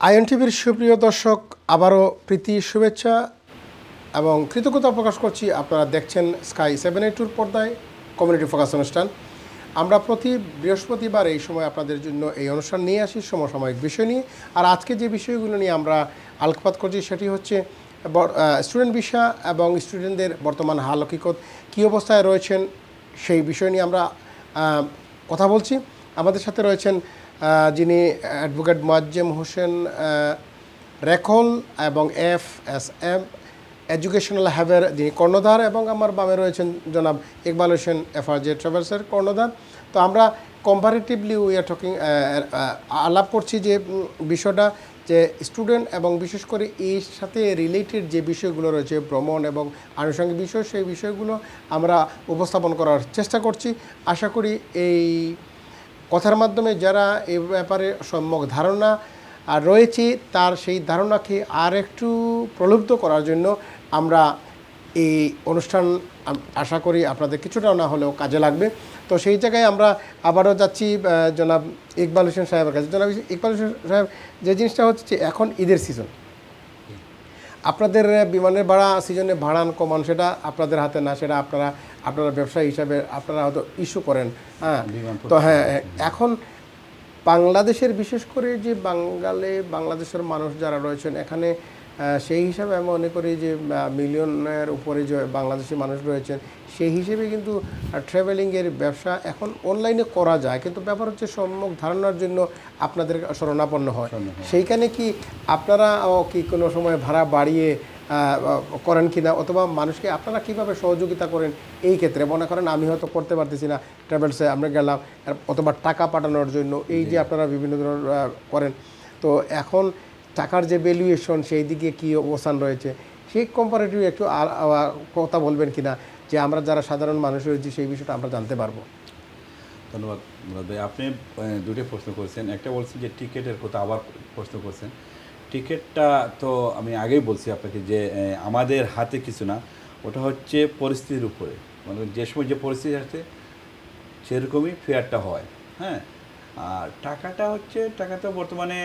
In টিভির সুপ্রিয় দর্শক, আবারও প্রীতি শুভেচ্ছা এবং কৃতজ্ঞতা প্রকাশ করছি। আপনারা দেখছেন স্কাই 782 পর্দায় কমিউনিটি ফোকাস অনুষ্ঠান। আমরা প্রতি বৃহস্পতিবার এই সময় আপনাদের জন্য এই অনুষ্ঠান নিয়ে আসি সমসাময়িক বিষয় নিয়ে। আর আজকে যে বিষয়গুলো নিয়ে আমরা আলোকপাত করছি সেটি হচ্ছে স্টুডেন্ট ভিসা এবং স্টুডেন্টদের বর্তমান হাল হকিকত কী অবস্থায় রয়েছেন সেই বিষয় নিয়ে আমরা কথা বলছি। আমাদের সাথে রয়েছেন যিনি অ্যাডভোকেট মোয়াজ্জেম হোসেন রেখল এবং FSM এডুকেশনাল হ্যাবের যিনি কর্ণধার, এবং আমার বামে রয়েছেন জনাব ইকবাল হোসেন FRJ ট্রাভেলসের কর্ণধার। তো আমরা কম্পারেটিভলি উই আর টকিং আলাপ করছি যে বিষয়টা যে স্টুডেন্ট এবং বিশেষ করে এর সাথে রিলেটেড যে বিষয়গুলো রয়েছে ভ্রমণ এবং আনুষঙ্গিক বিষয়, সেই বিষয়গুলো আমরা উপস্থাপন করার চেষ্টা করছি। আশা করি এই কথার মাধ্যমে যারা এই ব্যাপারে সম্যক ধারণা রয়েছে তার সেই ধারণাকে আর একটু প্রলুব্ধ করার জন্য আমরা এই অনুষ্ঠান আশা করি আপনাদের কিছুটা না হলেও কাজে লাগবে। তো সেই জায়গায় আমরা আবারও যাচ্ছি জনাব ইকবাল হোসেন সাহেবের কাছে। জনাব ইকবাল হোসেন সাহেব, যে জিনিসটা হচ্ছে এখন ঈদের সিজন, আপনাদের বিমানের ভাড়া সিজনে ভাড়ান কমান সেটা আপনাদের হাতে না, সেটা আপনারা ব্যবসায়ী হিসাবে আপনারা হয়তো ইস্যু করেন। হ্যাঁ, তো হ্যাঁ, এখন বাংলাদেশের বিশেষ করে যে বাংলাদেশের মানুষ যারা রয়েছেন এখানে, সেই হিসাবে আমি মনে করি যে মিলিয়নের উপরে যে বাংলাদেশি মানুষ রয়েছেন, সেই হিসেবে কিন্তু ট্রাভেলিংয়ের ব্যবসা এখন অনলাইনে করা যায়, কিন্তু ব্যাপার হচ্ছে সম্যক ধারণার জন্য আপনাদের শরণাপন্ন হয়। সেইখানে কি আপনারা কি কোনো সময় ভাড়া বাড়িয়ে করেন কিনা, অথবা মানুষকে আপনারা কিভাবে সহযোগিতা করেন এই ক্ষেত্রে? মনে করেন আমি হয়তো করতে পারতেছি না, ট্রাভেলসে আমরা গেলাম, অথবা টাকা পাঠানোর জন্য এই যে আপনারা বিভিন্ন ধরনের করেন, তো এখন টাকার যে ভ্যালুয়েশন সেই দিকে কী অবস্থান রয়েছে সেই কম্পারেটিভ একটু কথা বলবেন কিনা, যে আমরা যারা সাধারণ মানুষ রয়েছি সেই বিষয়টা আমরা জানতে পারবো। ধন্যবাদ মুরাদ ভাই। আপনি দুটো প্রশ্ন করেছেন। একটা বলছেন যে টিকিটের কথা, আবার প্রশ্ন করছেন। টিকিটটা তো আমি আগেই বলছি আপনাকে যে আমাদের হাতে কিছু না, ওটা হচ্ছে পরিস্থিতির উপরে, মানে যে সময় যে পরিস্থিতি আছে সেরকমই ফেয়ারটা হয়। হ্যাঁ, আর টাকা তো বর্তমানে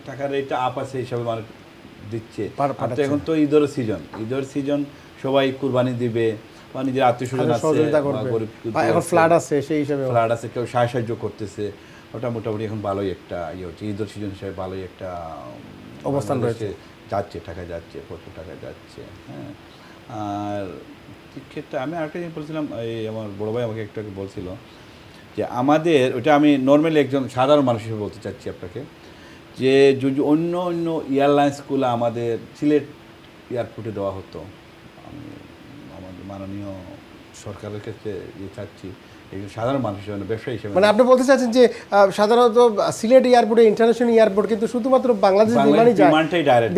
টাকার রেটটা আপ আছে হিসাবে মানুষ দিচ্ছে। এখন তো ঈদের সিজন সবাই কুরবানি দিবে বা নিজের আত্মীয় স্বজন আছে, সেই হিসাবে ফ্লাড আছে, কেউ সাহায্য করতেছে। ওটা মোটামুটি এখন ভালোই একটা হচ্ছে, ঈদের সিজন হিসাবে ভালোই একটা অবস্থান রয়েছে, যাচ্ছে, টাকা যাচ্ছে, প্রচুর টাকা যাচ্ছে। হ্যাঁ, আর ক্ষেত্রে আমি আরেকটা জিনিস বলছিলাম, এই আমার বড় ভাই আমাকে একটু বলছিল যে আমাদের ওটা আমি নর্মালি একজন সাধারণ মানুষ হিসেবে বলতে চাচ্ছি আপনাকে, যে যদি অন্য এয়ারলাইন্সগুলো আমাদের সিলেট এয়ারপোর্টে দেওয়া হতো, আমি আমাদের মাননীয় সরকারের ক্ষেত্রে চাচ্ছি একজন সাধারণ মানুষ হিসেবে, ব্যবসায়ী হিসেবে। মানে আপনি বলতে চাচ্ছেন যে সাধারণত সিলেট এয়ারপোর্টে ইন্টারন্যাশনাল এয়ারপোর্ট, কিন্তু শুধুমাত্র বাংলাদেশ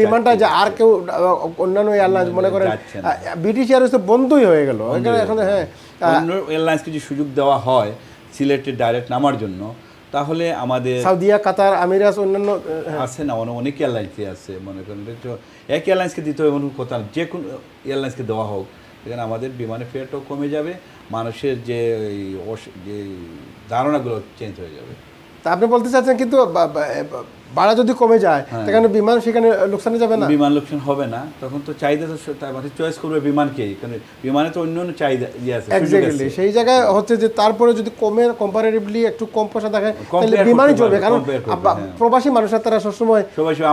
বিমানটা যায়, আর কেউ অন্যান্য এয়ারলাইন্স মনে করেন ব্রিটিশ এয়ারওয়েজ তো বন্ধই হয়ে গেল এখন। হ্যাঁ, অন্য এয়ারলাইন্সকে যদি সুযোগ দেওয়া হয় সিলেটে ডাইরেক্ট নামার জন্য, তাহলে আমাদের সৌদিয়া, কাতার, আমিরাত, অন্যান্য আছে না, অনেক এয়ারলাইন্সই আছে। মনে করেন এক এয়ারলাইন্সকে দিতে হবে এমন কথা, যে কোনো এয়ারলাইন্সকে দেওয়া হোক, সেখানে আমাদের বিমানের ফেয়ারটাও কমে যাবে, মানুষের যে ধারণাগুলো চেঞ্জ হয়ে যাবে। তা আপনি বলতে চাচ্ছেন কিন্তু ভাড়া যদি কমে যায় সেখানে বিমান সেখানে লোকসানে যাবে না, বিমান লোকসান হবে না, তখন তো চাহিদা তো মানে চয়েস করবে বিমানকেই, কারণ বিমানে তো অন্য চাহিদা আছে। এক্স্যাক্টলি, সেই জায়গায় হচ্ছে যে তারপরে যদি কম্পারেটিভলি একটু কম পয়সা দেখে তাহলে বিমানই চলবে, কারণ প্রবাসী মানুষরা তারা সবসময়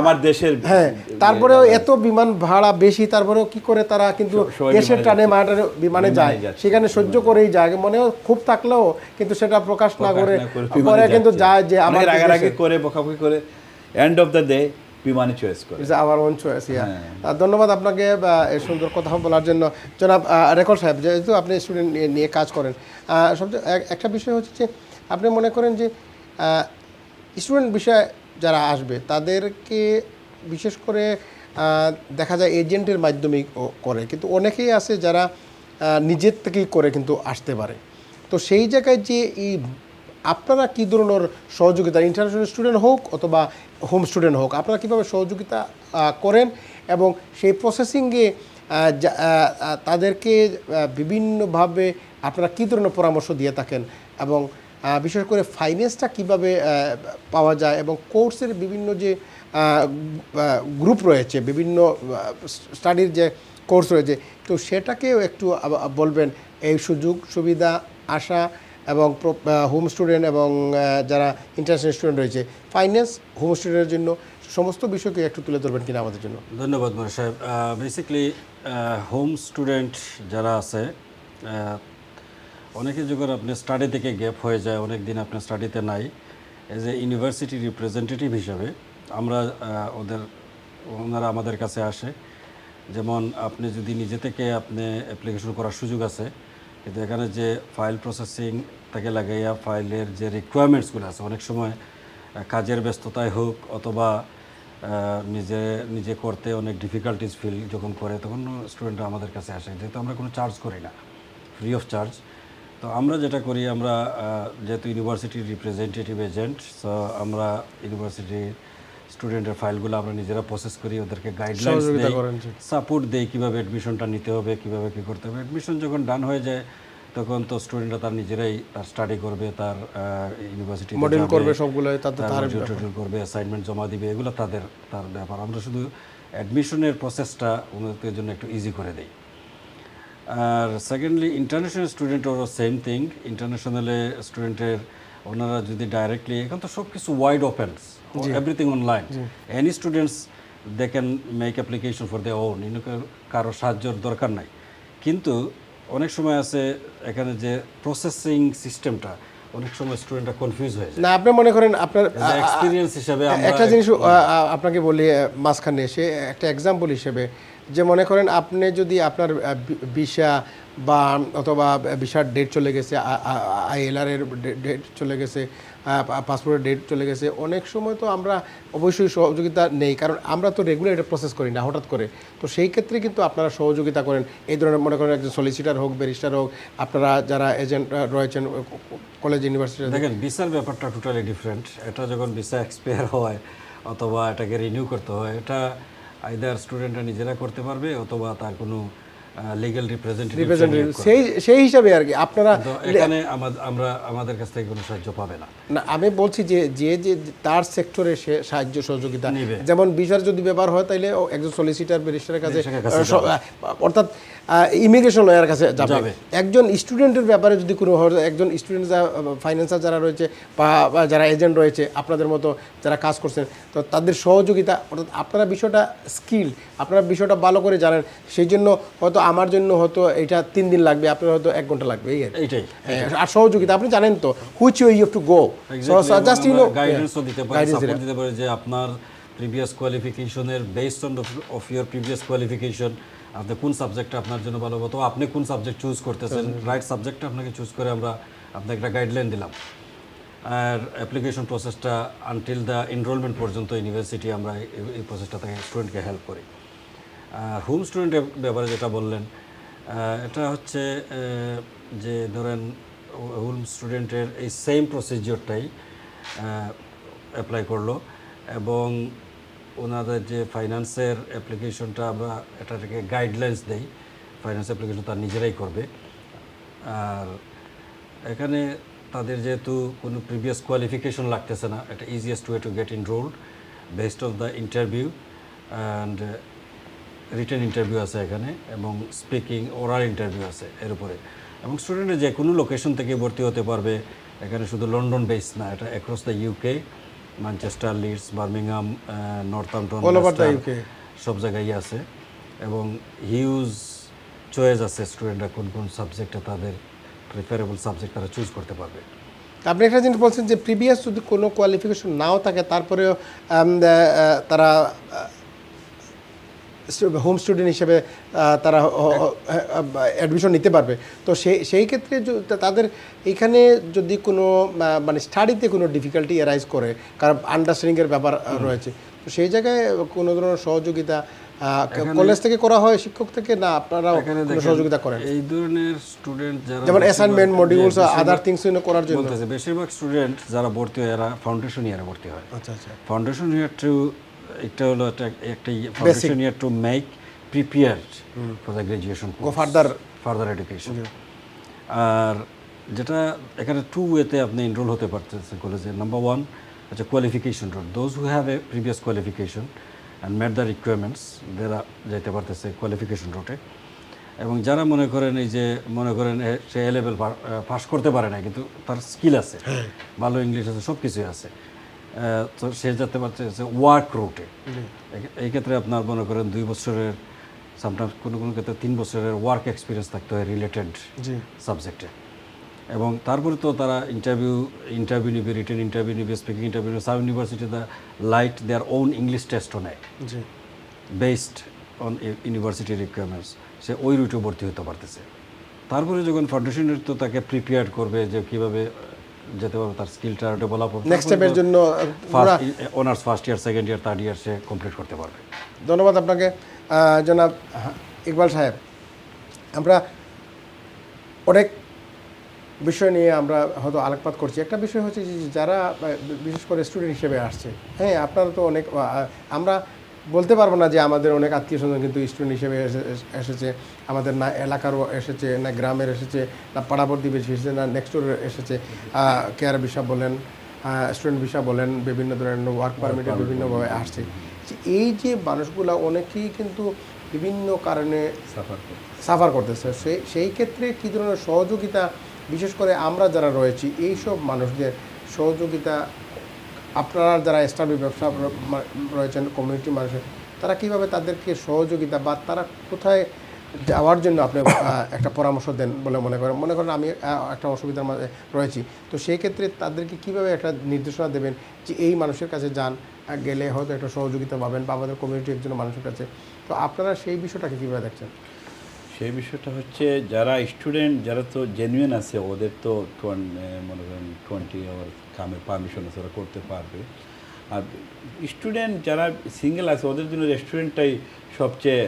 আমার দেশের, হ্যাঁ, তারপরেও এত বিমান ভাড়া বেশি, তারপরেও কি করে তারা কিন্তু দেশের টানে মাটানে বিমানে যায়, সেখানে সহ্য করেই যায়, মনে খুব থাকলেও কিন্তু সেটা প্রকাশ না করে পরে কিন্তু যায় যে আমার আগে করে বকাবকি করে এন্ড অফ দ্য ডে বিমানে চয়েস করে, ইজ আওয়ার ওন চয়েস। ধন্যবাদ আপনাকে এই সুন্দর কথা বলার জন্য। জনাব রেকল সাহেব, যেহেতু আপনি স্টুডেন্ট নিয়ে কাজ করেন, সবচেয়ে একটা বিষয় হচ্ছে যে আপনি মনে করেন যে স্টুডেন্ট বিষয়ে যারা আসবে তাদেরকে বিশেষ করে দেখা যায় এজেন্টের মাধ্যমে করে, কিন্তু অনেকেই আছে যারা নিজের থেকেই করে কিন্তু আসতে পারে। তো সেই জায়গায় যে আপনারা কী ধরনের সহযোগিতা, ইন্টারন্যাশনাল স্টুডেন্ট হোক অথবা হোম স্টুডেন্ট হোক, আপনারা কীভাবে সহযোগিতা করেন এবং সেই প্রসেসিংয়ে তাদেরকে বিভিন্নভাবে আপনারা কী ধরনের পরামর্শ দিয়ে থাকেন, এবং বিশেষ করে ফাইন্যান্সটা কিভাবে পাওয়া যায় এবং কোর্সের বিভিন্ন যে গ্রুপ রয়েছে, বিভিন্ন স্টাডির যে কোর্স রয়েছে, তো সেটাকেও একটু বলবেন, এই সুযোগ সুবিধা আশা এবং হোম স্টুডেন্ট এবং যারা ইন্টারন্যাশনাল স্টুডেন্ট রয়েছে, ফাইন্যান্স হোম স্টুডেন্টের জন্য সমস্ত বিষয়কে একটু তুলে ধরবেন কিনা আমাদের জন্য। ধন্যবাদ মোর সাহেব। বেসিক্যালি হোম স্টুডেন্ট যারা আছে, অনেকে যখন আপনি স্টাডি থেকে গ্যাপ হয়ে যায়, অনেক দিন আপনি স্টাডিতে নাই, এজ এ ইউনিভার্সিটি রিপ্রেজেন্টেটিভ হিসাবে আমরা ওনারা আমাদের কাছে আসে। যেমন আপনি যদি নিজে থেকে আপনি অ্যাপ্লিকেশন করার সুযোগ আছে, কিন্তু এখানে যে ফাইল প্রসেসিং থেকে লাগাইয়া ফাইলের যে রিকোয়ারমেন্টসগুলো আছে, অনেক সময় কাজের ব্যস্ততায় হোক অথবা নিজে করতে অনেক ডিফিকাল্টিস ফিল যখন করে, তখন স্টুডেন্টরা আমাদের কাছে আসে, যেহেতু আমরা কোনো চার্জ করি না, ফ্রি অফ চার্জ। তো আমরা যেটা করি, আমরা যেহেতু ইউনিভার্সিটির রিপ্রেজেন্টেটিভ এজেন্ট, সো আমরা ইউনিভার্সিটির স্টুডেন্টের ফাইলগুলো আমরা নিজেরা প্রসেস করি, ওদেরকে গাইডলাইন্স দিই, সাপোর্ট দেই কীভাবে অ্যাডমিশনটা নিতে হবে, কীভাবে কী করতে হবে। অ্যাডমিশন যখন ডান হয়ে যায় তখন তো স্টুডেন্টরা তার নিজেরাই তার স্টাডি করবে, তার ইউনিভার্সিটি মডেল করবে, সবগুলো করবে, অ্যাসাইনমেন্ট জমা দিবে, এগুলো তার ব্যাপার। আমরা শুধু অ্যাডমিশনের প্রসেসটা ওনাদের জন্য একটু ইজি করে দিই। আর সেকেন্ডলি ইন্টারন্যাশনাল স্টুডেন্টেরও সেম থিং। ইন্টারন্যাশনালে স্টুডেন্টের ওনারা যদি ডাইরেক্টলি, এখন তো সব কিছু wide open, everything online, any students they can make application for their own, কারো সাহায্যের দরকার নাই। কিন্তু অনেক সময় আছে এখানে যে প্রসেসিং সিস্টেমটা, অনেক সময় স্টুডেন্টরা কনফিউজ হয়ে যায়। না, আপনি মনে করেন আপনার এক্সপিরিয়েন্স হিসাবে একটা জিনিস আপনাকে বলি মাঝখানে এসে, একটা এক্সাম্পল হিসেবে, যে মনে করেন আপনি যদি আপনার ভিসা বা অথবা ভিসার ডেট চলে গেছে, ILR এর ডেট চলে গেছে, পাসপোর্টের ডেট চলে গেছে, অনেক সময় তো আমরা অবশ্যই সহযোগিতা নেই, কারণ আমরা তো রেগুলার এটা প্রসেস করি না হঠাৎ করে। তো সেই ক্ষেত্রে কিন্তু আপনারা সহযোগিতা করেন। এই ধরনের মনে করেন একজন সলিসিটার হোক, ব্যারিস্টার হোক, আপনারা যারা এজেন্ট রয়েছেন কলেজ ইউনিভার্সিটি, দেখেন ভিসার ব্যাপারটা টোটালি ডিফারেন্ট। এটা যখন ভিসা এক্সপায়ার হয় অথবা এটাকে রিনিউ করতে হয়, এটা আইদার স্টুডেন্টরা নিজেরা করতে পারবে অথবা তার কোনো লিগ্যাল রিপ্রেজেন্টেটিভ, সেই হিসাবে আর কি আপনারা এখানে আমাদের কাছ থেকে কোনো সাহায্য পাবে না। না, আমি বলছি যে যে তার সেক্টরে সে সাহায্য সহযোগিতা নেবে। যেমন ভিসার যদি ব্যাপার হয়, তাইলে একজন সলিসিটার ব্যারিস্টারের কাছে, অর্থাৎ ইমিগ্রেশন লয়ার কাছে যাবে। একজন স্টুডেন্টের ব্যাপারে যদি কোনো, একজন স্টুডেন্ট ফাইন্যান্সার যারা রয়েছে বা যারা এজেন্ট রয়েছে আপনাদের মতো যারা কাজ করছেন, তো তাদের সহযোগিতা, অর্থাৎ আপনারা বিষয়টা স্কিল, আপনারা বিষয়টা ভালো করে জানেন, সেই জন্য হয়তো আমার জন্য হয়তো এটা 3 দিন লাগবে, আপনার হয়তো 1 ঘন্টা লাগবে, এইটাই। আর সহযোগিতা আপনি জানেন তো which way you have to go, just you know গাইডেন্সও দিতে পারে, সাপোর্ট দিতে পারে, যে আপনার প্রিভিয়াস কোয়ালিফিকেশনের based of your previous qualification আপনি কোন সাবজেক্টটা আপনার জন্য ভালো হতো, আপনি কোন সাবজেক্ট চুজ করতেছেন, রাইট সাবজেক্টটা আপনাকে চুজ করে আমরা আপনাকে একটা গাইডলাইন দিলাম। আর অ্যাপ্লিকেশন প্রসেসটা আনটিল দ্য এনরোলমেন্ট পর্যন্ত ইউনিভার্সিটি আমরা এই প্রসেসটা থেকে স্টুডেন্টকে হেল্প করি। আর হোম স্টুডেন্টের ব্যাপারে যেটা বললেন, এটা হচ্ছে যে ধরেন হোম স্টুডেন্টের এই সেম প্রসিজিওরটাই অ্যাপ্লাই করলো, এবং ওনাদের যে ফাইন্যান্সের অ্যাপ্লিকেশনটা আমরা এটাকে গাইডলাইন্স দেই, ফাইন্যান্স অ্যাপ্লিকেশন তার নিজেরাই করবে। আর এখানে তাদের যেহেতু কোনো প্রিভিয়াস কোয়ালিফিকেশন লাগতেছে না, এটা easiest way to get enrolled based on the interview, and written interview আছে এখানে, এবং স্পিকিং ওরাল ইন্টারভিউ আছে এর উপরে। এবং স্টুডেন্টের যে কোনো লোকেশন থেকে ভর্তি হতে পারবে, এখানে শুধু লন্ডন বেস না, এটা across the UK, Manchester, Leeds, Birmingham, Northampton, সব জায়গায় আছে। এবং হিউজ চয়েস আছে স্টুডেন্টরা কোন কোন সাবজেক্টে তাদের প্রিফারেবল সাবজেক্ট তারা চুজ করতে পারবে। আপনি একটা জিনিস বলছেন যে প্রিভিয়াস যদি কোনো কোয়ালিফিকেশন নাও থাকে, তারপরেও তারা হোম স্টুডেন্ট হিসেবে তারা অ্যাডমিশন নিতে পারবে। তো সেই ক্ষেত্রে তাদের এখানে যদি কোনো মানে স্টাডিতে কোনো ডিফিকাল্টি অ্যারাইজ করে, কারণ আন্ডারস্ট্যান্ডিংয়ের ব্যাপার রয়েছে, তো সেই জায়গায় কোনো ধরনের সহযোগিতা কলেজ থেকে করা হয়, শিক্ষক থেকে, না আপনারা সহযোগিতা করেন? এই ধরনের স্টুডেন্ট যারা যেমন অ্যাসাইনমেন্ট, মডিউলস, আদার থিংস করার জন্য বেশিরভাগ স্টুডেন্ট যারা ভর্তি হয় এরা ফাউন্ডেশন ইয়ারে ভর্তি হয়। আচ্ছা আচ্ছা, ফাউন্ডেশন ইয়ার টু, এটা হলো একটা foundation year to make prepared for the graduation, go further education. আর যেটা এখানে 2 ওয়েতে আপনি এনরোল হতে পারতেছেন কলেজে। নাম্বার 1 হচ্ছে qualification road, those who have a previous qualification and mate the requirements যারা যেতে পারতেছে কোয়ালিফিকেশন রোডে। এবং যারা মনে করেন এই যে মনে করেন সে এ লেভেল পাস করতে পারে না কিন্তু তার স্কিল আছে, ভালো ইংলিশ আছে, সব কিছুই আছে, তো সে যেতে পারতেছে ওয়ার্ক রুটে। এই ক্ষেত্রে আপনার মনে করেন 2 বছরের, সামটাইমস কোনো কোনো ক্ষেত্রে 3 বছরের ওয়ার্ক এক্সপিরিয়েন্স থাকতে হয় রিলেটেড সাবজেক্টে। এবং তারপরে তো তারা ইন্টারভিউ নিবে, রিটেন ইন্টারভিউ নিবে, স্পিকিং ইন্টারভিউ নিবে। Some university the light their own English টেস্টও নেয় বেসড অন ইউনিভার্সিটি রিকোয়ারমেন্টস। সে ওই রুটে ভর্তি হতে পারতেছে। তারপরে যখন ফাউন্ডেশনের তো তাকে প্রিপেয়ার করবে যে কীভাবে যেতে পারবে, তার স্কিলটা ওটা বলা পড়বে, নেক্সট স্টেপের জন্য honours first year, second year, third year সে কমপ্লিট করতে পারবে। ধন্যবাদ আপনাকে জনাব ইকবাল সাহেব। আমরা অনেক বিষয় নিয়ে আমরা হয়তো আলোকপাত করছি। একটা বিষয় হচ্ছে যে যারা বিশেষ করে স্টুডেন্ট হিসেবে আসছে, হ্যাঁ আপনারা তো অনেক, আমরা বলতে পারবো না যে আমাদের অনেক আত্মীয় স্বজন কিন্তু স্টুডেন্ট হিসেবে এসেছে, আমাদের না এলাকারও এসেছে, না গ্রামের এসেছে, না পাড়াবর্তী বেশি এসেছে, না নেক্সট ডোরের এসেছে। কেয়ার ভিসা বলেন, স্টুডেন্ট ভিসা বলেন, বিভিন্ন ধরনের ওয়ার্ক পারমিটে বিভিন্নভাবে আসছে। এই যে মানুষগুলো অনেকেই কিন্তু বিভিন্ন কারণে সাফার করতেছে। সেই ক্ষেত্রে কী ধরনের সহযোগিতা, বিশেষ করে আমরা যারা রয়েছি এইসব মানুষদের সহযোগিতা, আপনারা যারা স্টাবলি ব্যবসা রয়েছেন কমিউনিটি মানুষের, তারা কিভাবে তাদেরকে সহযোগিতা বা তারা কোথায় যাওয়ার জন্য আপনি একটা পরামর্শ দেন বলে মনে করেন আমি একটা অসুবিধার মাঝে রয়েছি, তো সেই ক্ষেত্রে তাদেরকে কিভাবে একটা নির্দেশনা দেবেন যে এই মানুষের কাছে যান, গেলে হয়তো একটা সহযোগিতা পাবেন বা আমাদের কমিউনিটি একজন মানুষের কাছে, তো আপনারা সেই বিষয়টাকে কীভাবে দেখছেন? সেই বিষয়টা হচ্ছে যারা স্টুডেন্ট, যারা তো জেনুইন আছে, ওদের তো মনে করেন 20 আওয়ার কামের পারমিশন আছে, ওরা করতে পারবে। আর স্টুডেন্ট যারা সিঙ্গেল আছে ওদের জন্য রেস্টুরেন্টটাই সবচেয়ে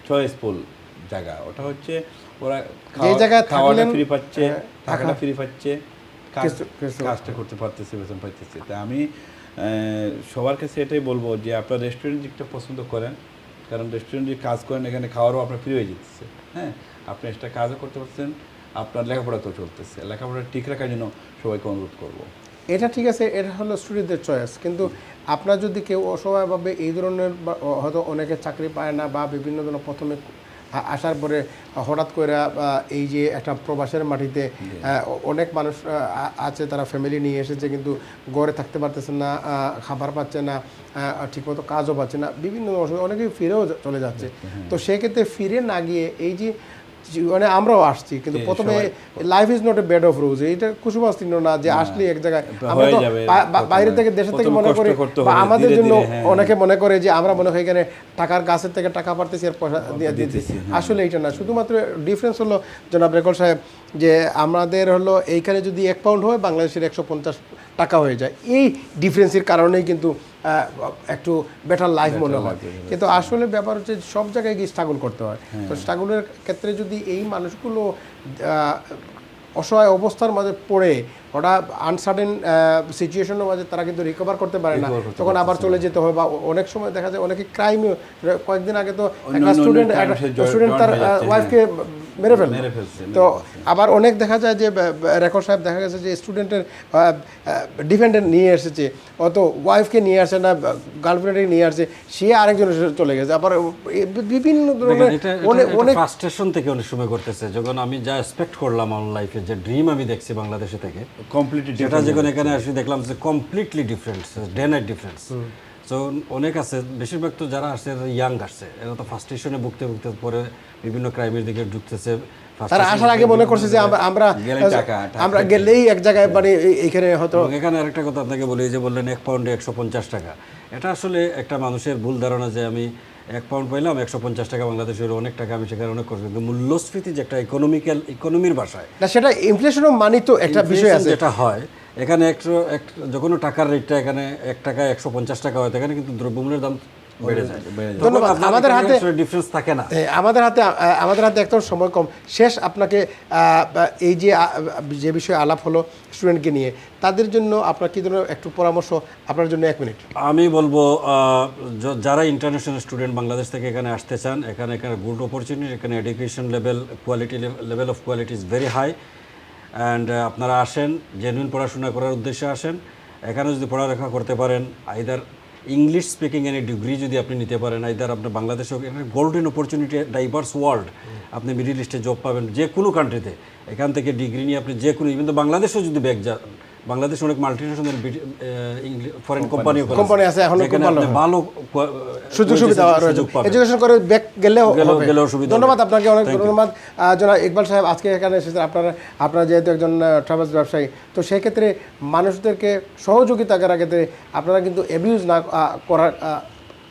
চয়েসফুল জায়গা। ওটা হচ্ছে ওরা খাওয়াটা ফ্রি পাচ্ছে, থাকাটা ফ্রি পাচ্ছে, কাজটা করতে পারতেছে, বেতন পাইতেছে। তা আমি সবার কাছে এটাই বলবো যে আপনার রেস্টুরেন্ট দিকটা পছন্দ করেন, কারণ রেস্টুরেন্টে কাজ করেন, এখানে খাওয়ারও আপনার ফ্রি হয়ে যেতেছে, হ্যাঁ আপনি এক্সট্রা কাজও করতে পারছেন, আপনার লেখাপড়া তো চলতেছে। লেখাপড়া ঠিক রাখার জন্য সবাইকে অনুরোধ করবো। এটা ঠিক আছে, এটা হলো স্টুডেন্টদের চয়েস, কিন্তু আপনার যদি কেউ অসহায়ভাবে এই ধরনের হয়তো অনেকে চাকরি পায় না বা বিভিন্ন ধরনের প্রথমে আসার পরে হঠাৎ করে এই যে একটা প্রবাসের মাটিতে অনেক মানুষ আছে, তারা ফ্যামিলি নিয়ে এসেছে কিন্তু ঘরে থাকতে পারতেছে না, খাবার পাচ্ছে না, ঠিকমতো কাজও পাচ্ছে না, বিভিন্ন অসুবিধা, অনেকেই ফিরেও চলে যাচ্ছে। তো সেক্ষেত্রে ফিরে না গিয়ে এই যে মানে আমরাও আসছি, কিন্তু প্রথমে life is not a bed of rose, এটা কুসুমাস্তীর্ণ না যে আসলে এক জায়গায় আমরা তো বাইরে থেকে দেশের থেকে মনে করি বা আমাদের জন্য অনেকে মনে করে যে আমরা মনে হয় এখানে টাকার গাছের থেকে টাকা পারতেছি আর পয়সা দিয়ে দিতেছি। আসলে এটা না, শুধুমাত্র ডিফারেন্স হলো জনাব রেকল সাহেব যে আমাদের হলো এইখানে যদি 1 পাউন্ড হয় বাংলাদেশের 150 টাকা হয়ে যায়। এই ডিফারেন্সের কারণেই কিন্তু একটু বেটার লাইফ মনে হয়, কিন্তু আসলে ব্যাপার হচ্ছে সব জায়গায় গিয়ে স্ট্রাগল করতে হয়। তো স্ট্রাগলের ক্ষেত্রে যদি এই মানুষগুলো অসহায় অবস্থার মাঝে পড়ে, ওটা আনসার্টেন সিচুয়েশনের মাঝে তারা কিন্তু রিকভার করতে পারে না, তখন আবার চলে যেতে হয়। বা অনেক সময় দেখা যায় অনেকে ক্রাইমও, কয়েকদিন আগে তো একটা স্টুডেন্ট তার ওয়াইফকে মেরে ফেলছে। তো আবার অনেক দেখা যায় যে রেকর্ড সাহেব দেখা গেছে যে স্টুডেন্টের ডিফেন্ডেন্ট নিয়ে এসেছে, অত ওয়াইফকে নিয়ে আসে না, গার্লফ্রেন্ডকে নিয়ে আসছে, সে আরেকজনের চলে গেছে। আবার বিভিন্ন ধরনের অনেক ফ্রাস্ট্রেশন থেকে অনেক সময় করতেছে। যখন আমি যা এক্সপেক্ট করলাম আমার লাইফে, যে ড্রিম আমি দেখছি বাংলাদেশে থেকে, কমপ্লিটলি যেটা যখন এখানে আসি দেখলাম যে completely different, day night difference. So অনেক আছে, বেশিরভাগ তো যারা আসছে ইয়াং আসছে, এরা তো ফ্রাস্ট্রেশনে ভুগতে পরে বিভিন্ন ক্রাইমের দিকে ঢুকতেছে। তারা আসার আগে মনে করছে যে আমরা গেলেই এক জায়গায় মানে এখানে হয়তো। এখানে আরেকটা কথা আপনাকে বলি, যে বললেন 1 পাউন্ডে 150 টাকা, এটা আসলে একটা মানুষের ভুল ধারণা যে আমি 1 পাউন্ড পাইলাম 150 টাকা, বাংলাদেশের অনেক টাকা, আমি সেখানে অনেক করছি। কিন্তু মূল্যস্ফীতি যে একটা ইকোনমির ভাষায় না, সেটা ইনফ্লেশনও মানি তো একটা বিষয় আছে যেটা হয় এখানে। যখন টাকার রেটটা এখানে 1 টাকায় 150 টাকা হয়, এখানে কিন্তু দ্রব্যমূল্যের দাম বেড়ে যায়। আমাদের হাতে ডিফারেন্স থাকে না, আমাদের হাতে একদম সময় কম। শেষ আপনাকে এই যে বিষয়ে আলাপ হলো স্টুডেন্টকে নিয়ে, তাদের জন্য আপনার কি ধরনের একটু পরামর্শ আপনার জন্য? 1 মিনিট আমি বলবো, যারা ইন্টারন্যাশনাল স্টুডেন্ট বাংলাদেশ থেকে এখানে আসতে চান, এখানে গুড অপরচুনিটি, এখানে education level of quality is very high, and আপনারা আসেন, জেনুইন পড়াশোনা করার উদ্দেশ্যে আসেন। এখানে যদি পড়ালেখা করতে পারেন, আইদার ইংলিশ স্পিকিং এর ডিগ্রি যদি আপনি নিতে পারেন, আইদার আপনার বাংলাদেশে গোল্ডেন অপরচুনিটি, ডাইভার্স ওয়ার্ল্ড, আপনি মিডিল ইস্টে জব পাবেন যে কোনো কান্ট্রিতে। এখান থেকে ডিগ্রি নিয়ে আপনি যে কোনো, ইভেন তো বাংলাদেশেও যদি ব্যাক যান, বাংলাদেশে অনেক মাল্টিনেশনাল ফরেন কোম্পানি আছে, এখন খুব ভালো ভালো সুযোগ সুবিধা রয়েছে, এডুকেশন করে ব্যাক গেলেও সুবিধা। ধন্যবাদ আপনাকে, অনেক ধন্যবাদ জনাব ইকবাল সাহেব আজকে এখানে এসেছেন। আপনারা যেহেতু একজন ট্রাভেলস ব্যবসায়ী, তো সেই ক্ষেত্রে মানুষদেরকে সহযোগিতা করার ক্ষেত্রে আপনারা কিন্তু অ্যাবিউজ না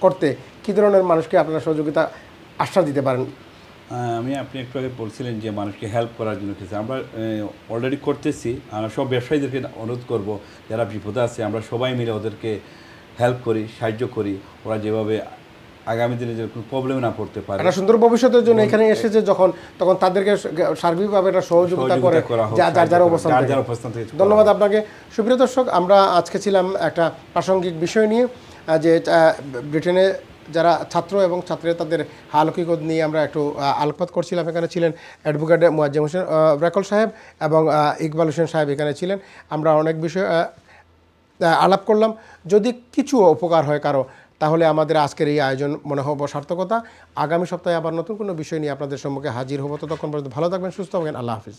করতে কী ধরনের মানুষকে আপনারা সহযোগিতা আশ্বাস দিতে পারেন? আপনি একটু আগে বলছিলেন যে মানুষকে হেল্প করার জন্য কিছু আমরা অলরেডি করতেছি। আমরা সব ব্যবসায়ীদেরকে অনুরোধ করব, যারা বিপদে আছে আমরা সবাই মিলে ওদেরকে হেল্প করি, সাহায্য করি, ওরা যেভাবে আগামী দিনে যে কোনো প্রবলেম না পড়তে পারে, একটা সুন্দর ভবিষ্যতের জন্য এখানে এসেছে যখন, তখন তাদেরকে সার্বিকভাবে একটা সহযোগিতা করে যার অবস্থান থেকে। ধন্যবাদ আপনাকে। সুপ্রিয় দর্শক, আমরা আজকে ছিলাম একটা প্রাসঙ্গিক বিষয় নিয়ে, যে ব্রিটেনে যারা ছাত্র এবং ছাত্রীরা তাদের হাল হকিকত নিয়ে আমরা একটু আলোকপাত করছিলাম। এখানে ছিলেন অ্যাডভোকেট মুয়াজ্জেম হোসেন রাকল সাহেব এবং ইকবাল হোসেন সাহেব এখানে ছিলেন। আমরা অনেক বিষয় আলাপ করলাম। যদি কিছু উপকার হয় কারো, তাহলে আমাদের আজকের এই আয়োজন মনে হবো সার্থকতা। আগামী সপ্তাহে আবার নতুন কোনো বিষয় নিয়ে আপনাদের সম্মুখে হাজির হবো। ততক্ষণ পর্যন্ত ভালো থাকবেন, সুস্থ থাকবেন। আল্লাহ হাফিজ।